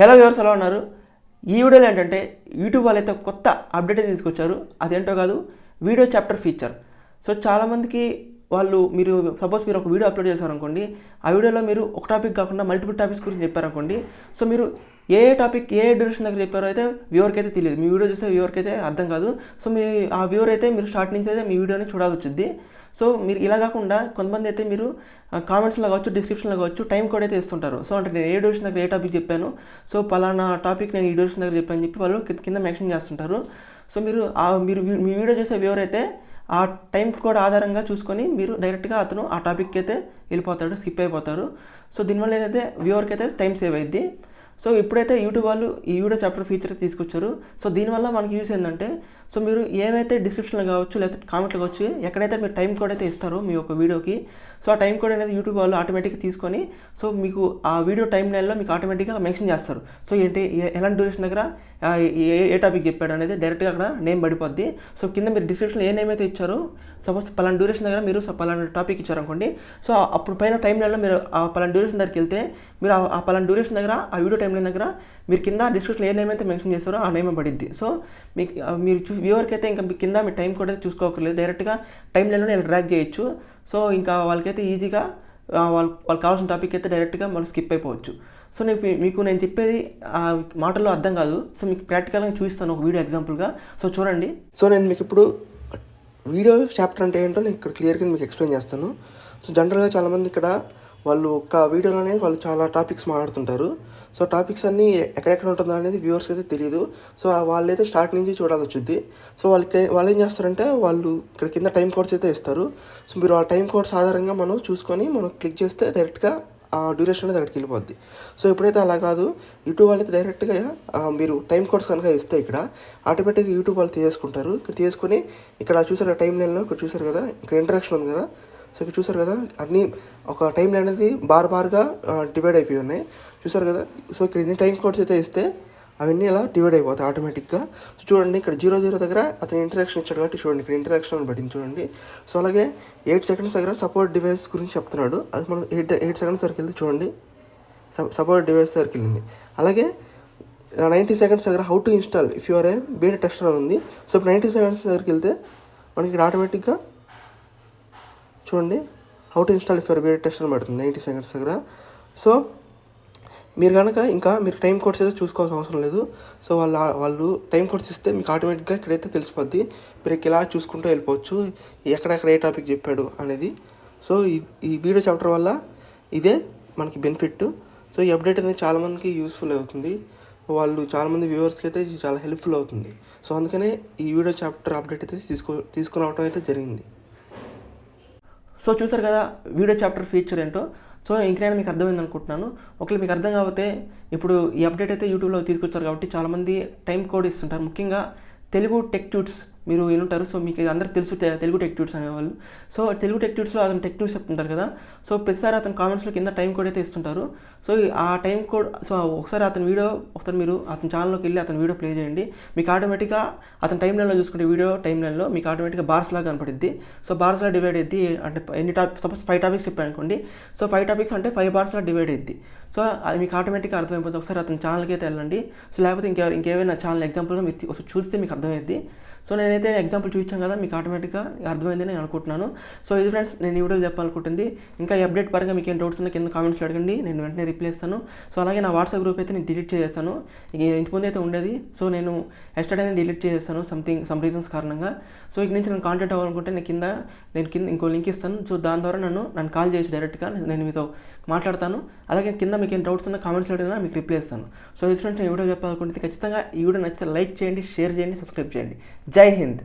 Hello viewers, ఎలా ఉన్నారు? ఈ వీడియోలో ఏంటంటే యూట్యూబ్ వాళ్ళు అయితే కొత్త అప్డేట్ తీసుకొచ్చారు. అదేంటో కాదు, వీడియో చాప్టర్ ఫీచర్. సో చాలామందికి మీరు సపోజ్ మీరు ఒక వీడియో అప్లోడ్ చేశారనుకోండి, ఆ వీడియోలో మీరు ఒక టాపిక్ కాకుండా మల్టిపుల్ టాపిక్స్ గురించి చెప్పారనుకోండి. సో మీరు ఏ టాపిక్ ఏ డ్యూరేషన్ దగ్గర చెప్పారో అయితే వ్యూవర్కి అయితే తెలియదు. మీ వీడియో చూస్తే వ్యూవర్కి అయితే అర్థం కాదు. సో ఆ వ్యూవర్ అయితే మీరు స్టార్ట్ నుంచి అయితే మీ వీడియోని చూడాల్సి వచ్చింది. సో మీరు ఇలా కాకుండా కొంతమంది అయితే మీరు కామెంట్స్లో కావచ్చు, డిస్క్రిప్షన్లో కావచ్చు టైం కోడ్ అయితే ఇస్తుంటారు. సో అంటే నేను ఏ డ్యూరేషన్ దగ్గర ఏ టాపిక్ చెప్పాను, సో పలానా టాపిక్ నేను ఈ డ్యూరేషన్ దగ్గర చెప్పాను చెప్పి వాళ్ళు కింద మెన్షన్ చేస్తుంటారు. సో మీరు మీ వీడియో చూసే వ్యూవర్ అయితే ఆ టైం కోడ్ ఆధారంగా చూసుకొని మీరు డైరెక్ట్గా అతను ఆ టాపిక్కి అయితే వెళ్ళిపోతాడు, స్కిప్ అయిపోతారు. సో దీనివల్ల ఏదైతే వ్యూవర్కి అయితే టైం సేవ్ అయ్యిద్ది. సో ఇప్పుడైతే యూట్యూబ్ వాళ్ళు ఈ వీడియో చాప్టర్ ఫీచర్ తీసుకొచ్చారు. సో దీనివల్ల మనకి యూస్ ఏంటంటే, సో మీరు ఏమైతే డిస్క్రిప్షన్లో కావచ్చు లేకపోతే కామెంట్లో కావచ్చు ఎక్కడైతే మీరు టైం కోడ్ అయితే ఇస్తారో మీ యొక్క వీడియోకి, సో ఆ టైం కోడ్ అనేది యూట్యూబ్ వాళ్ళు ఆటోమేటిక్గా తీసుకొని సో మీకు ఆ వీడియో టైం లైన్లో మీకు ఆటోమేటిక్గా మెన్షన్ చేస్తారు. సో ఏంటి ఎలాంటి డ్యూరేషన్ దగ్గర ఏ టాపిక్ చెప్పాడు అనేది డైరెక్ట్గా అక్కడ నేమ్ పడిపోద్ది. సో కింద మీరు డిస్క్రిప్షన్లో ఏ నేమ్ అయితే ఇచ్చారో, సపోజ్ పలానా డ్యూరేషన్ దగ్గర మీరు పలానా టాపిక్ ఇచ్చారనుకోండి, సో అప్పుడు పైన టైం లైన్లో మీరు ఆ పలానా డ్యూరేషన్ దగ్గరికి వెళ్తే మీరు ఆ పలానా డ్యూరేషన్ దగ్గర ఆ వీడియో టైం లైన్ దగ్గర మీరు కింద డిస్క్రిప్షన్లో ఏ నేమ్ అయితే మెన్షన్ చేస్తారో ఆ నేమ్ పడిద్ది. సో మీరు వ్యూవర్కి అయితే ఇంకా కింద మీ టైం కూడా అయితే చూసుకోకర్లేదు, డైరెక్ట్గా టైం లైన్లో నేను డ్రాగ్ చేయొచ్చు. సో ఇంకా వాళ్ళకైతే ఈజీగా వాళ్ళకి కావాల్సిన టాపిక్ అయితే డైరెక్ట్గా మనం స్కిప్ అయిపోవచ్చు. సో మీకు నేను చెప్పేది మాటల్లో అర్థం కాదు. సో మీకు ప్రాక్టికల్గా చూపిస్తాను ఒక వీడియో ఎగ్జాంపుల్గా. సో చూడండి. సో నేను మీకు ఇప్పుడు వీడియో చాప్టర్ అంటే ఏంటో నేను ఇక్కడ క్లియర్గా మీకు ఎక్స్ప్లెయిన్ చేస్తాను. సో జనరల్గా చాలామంది ఇక్కడ వాళ్ళు ఒక్క వీడియోలోనే వాళ్ళు చాలా టాపిక్స్ మాట్లాడుతుంటారు. సో టాపిక్స్ అన్నీ ఎక్కడెక్కడ ఉంటుందో అనేది వ్యూవర్స్కి అయితే తెలియదు. సో వాళ్ళైతే స్టార్ట్ నుంచి చూడాల్సి వచ్చింది. సో వాళ్ళు ఏం చేస్తారంటే వాళ్ళు ఇక్కడ కింద టైం కోడ్స్ అయితే ఇస్తారు. సో మీరు ఆ టైం కోడ్స్ ఆధారంగా మనం చూసుకొని మనం క్లిక్ చేస్తే డైరెక్ట్గా ఆ డ్యూరేషన్ అనేది అక్కడికి వెళ్ళిపోద్ది. సో ఇప్పుడైతే అలా కాదు, యూట్యూబ్ వాళ్ళైతే డైరెక్ట్గా మీరు టైం కోడ్స్ కనుక ఇస్తే ఇక్కడ ఆటోమేటిక్గా యూట్యూబ్ వాళ్ళు తీసుకుంటారు. ఇక్కడ తీసుకొని ఇక్కడ చూసారు టైం లైన్లో ఇక్కడ చూసారు కదా, ఇక్కడ ఇంటరాక్షన్ ఉంది కదా. సో ఇక్కడ చూసారు కదా, అన్నీ ఒక టైం లైన్ అనేది బార్గా డివైడ్ అయిపోయి ఉన్నాయి చూసారు కదా. సో ఇక్కడ ఎన్ని టైం కోడ్స్ అయితే ఇస్తే అవన్నీ ఇలా డివైడ్ అయిపోతాయి ఆటోమేటిక్గా. సో చూడండి, ఇక్కడ 00 దగ్గర అతను ఇంటరాక్షన్ ఇచ్చాడు కాబట్టి చూడండి ఇక్కడ ఇంటరాక్షన్ అని పట్టింది చూడండి. సో అలాగే 8 సెకండ్స్ దగ్గర సపోర్ట్ డివైస్ గురించి చెప్తున్నాడు. అది మనం 8 సెకండ్స్ వరకు వెళ్తే చూడండి సపోర్ట్ డివైస్ వరకు వెళ్ళింది. అలాగే 90 సెకండ్స్ దగ్గర how to install if you're a beta tester అని ఉంది. సో ఇప్పుడు 90 సెకండ్స్ దగ్గరికి వెళ్తే మనకి ఇక్కడ ఆటోమేటిక్గా చూడండి how to install if you're beta tester అని పడుతుంది 90 సెకండ్స్ దగ్గర. సో మీరు కనుక ఇంకా మీరు టైం కోడ్స్ అయితే చూసుకోవాల్సిన అవసరం లేదు. సో వాళ్ళు టైం కోడ్స్ ఇస్తే మీకు ఆటోమేటిక్గా ఇక్కడైతే తెలిసిపోద్ది. మీరు ఇలా చూసుకుంటూ వెళ్ళిపోవచ్చు ఎక్కడెక్కడ ఏ టాపిక్ చెప్పాడు అనేది. సో ఈ వీడియో చాప్టర్ వల్ల ఇదే మనకి బెనిఫిట్. సో ఈ అప్డేట్ అనేది చాలామందికి యూస్ఫుల్ అవుతుంది. చాలామంది వ్యూవర్స్కి అయితే ఇది చాలా హెల్ప్ఫుల్ అవుతుంది. సో అందుకనే ఈ వీడియో చాప్టర్ అప్డేట్ అయితే తీసుకురావడం అయితే జరిగింది. సో చూసారు కదా వీడియో చాప్టర్ ఫీచర్ ఏంటో. సో ఇంకైనా మీకు అర్థమైంది అనుకుంటున్నాను. ఒకవేళ మీకు అర్థం కాకపోతే ఇప్పుడు ఈ అప్డేట్ అయితే యూట్యూబ్లో తీసుకొచ్చారు కాబట్టి చాలామంది టైం కోడ్ ఇస్తుంటారు. ముఖ్యంగా తెలుగు టెక్ ట్యూట్స్ మీరు వినుంటారు. సో మీకు అందరికీ తెలుసు తెలుగు టెక్ ట్యూట్స్ అనేవాళ్ళు. సో తెలుగు టెక్ ట్యూట్స్లో అతను టెక్ న్యూస్ చెప్తుంటారు కదా. సో ప్రతిసారి అతను కామెంట్స్లో కింద టైం కోడ్ అయితే ఇస్తుంటారు. సో ఆ టైం కోడ్ ఒకసారి మీరు అతని ఛానల్లోకి వెళ్ళి అతని వీడియో ప్లే చేయండి. మీకు ఆటోమేటిక్గా అతని టైం లైన్లో చూసుకుంటే వీడియో టైం లైన్లో మీకు ఆటోమేటిక్గా బార్స్ లాగా కనపడిద్ది. సో బార్స్లా డివైడ్ అయ్యింది అంటే ఎన్ని టాపిక్స్, సపోజ్ 5 టాపిక్స్ చెప్పాను అనుకోండి. సో 5 టాపిక్స్ అంటే 5 బార్స్లా డివైడ్ అయ్యింది. సో అది మీకు ఆటోమేటిక్గా అర్థమైపోతుంది. ఒకసారి అతని ఛానల్కి అయితే వెళ్ళండి. సో లేకపోతే ఇంకేమైనా ఛానల్ ఎగ్జాంపుల్గా మీరు ఒకసారి చూస్తే మీకు అర్థమైద్ది. సో నేనైతే ఎగ్జాంపుల్ చూపించాను కదా, మీకు ఆటోమేటిక్గా అర్థమైందని నేను అనుకుంటున్నాను. సో ఇది ఫ్రెండ్స్ నేను ఈ వీడియోలో చెప్పాలనుకుంటుంది. ఇంకా ఈ అప్డేట్ పరంగా మీకు ఏం డౌట్స్ ఉన్నా కింద కామెంట్స్లో అడగండి, నేను వెంటనే రిప్లై ఇస్తాను. సో అలాగే నా వాట్సాప్ గ్రూప్ అయితే నేను డిలీట్ చేసేస్తాను. ఇంతకుముందు అయితే ఉండేది, సో నేను ఎస్టర్డేనే డిలీట్ చేసేస్తాను సమ్ రీజన్స్ కారణంగా. సో ఇక నుంచి నేను కాంటాక్ట్ అవ్వాలనుకుంటే నేను కింద ఇంకో లింక్ ఇస్తాను. సో దాని ద్వారా నన్ను కాల్ చేయొచ్చు డైరెక్ట్గా, నేను మీతో మాట్లాడతాను. అలాగే కింద మీకు ఏం డౌట్స్ ఉన్నా కామెంట్స్లో అడిగినా మీకు రిప్లై ఇస్తాను. సో ఇది ఫ్రెండ్స్ నేను వీడియో చెప్పాలనుకుంటే ఖచ్చితంగా ఈ వీడియో నచ్చితే లైక్ చేయండి, షేర్ చేయండి, సబ్స్క్రైబ్ చేయండి. జై హింద్.